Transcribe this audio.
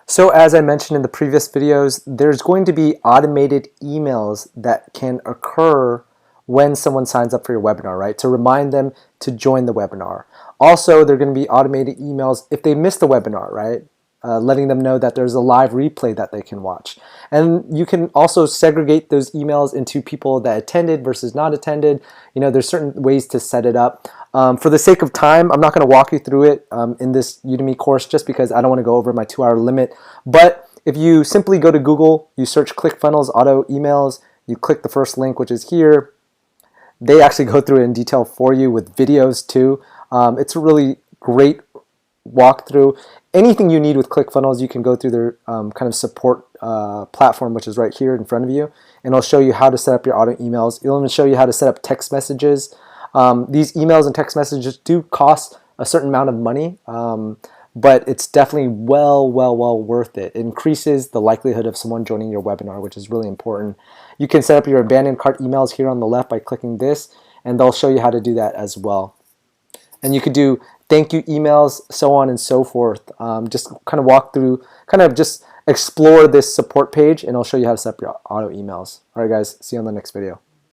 So as I mentioned in the previous videos, there's going to be automated emails that can occur when someone signs up for your webinar, right? To remind them to join the webinar. Also, there are going to be automated emails if they missed the webinar, right? Letting them know that there's a live replay that they can watch. And you can also segregate those emails into people that attended versus not attended. You know, there's certain ways to set it up. For the sake of time, I'm not going to walk you through it in this Udemy course just because I don't want to go over my 2-hour limit. But if you simply go to Google, you search ClickFunnels auto emails, you click the first link, which is here. They actually go through it in detail for you with videos too. It's a really great walkthrough. Anything you need with ClickFunnels, you can go through their kind of support platform, which is right here in front of you, and it'll show you how to set up your auto emails. It'll even show you how to set up text messages. These emails and text messages do cost a certain amount of money, but it's definitely well worth it. It increases the likelihood of someone joining your webinar, which is really important. You can set up your abandoned cart emails here on the left by clicking this, and they'll show you how to do that as well. And you could do thank you emails, so on and so forth. Just kind of walk through, kind of just explore this support page, and I'll show you how to set up your auto emails. All right, guys, see you on the next video.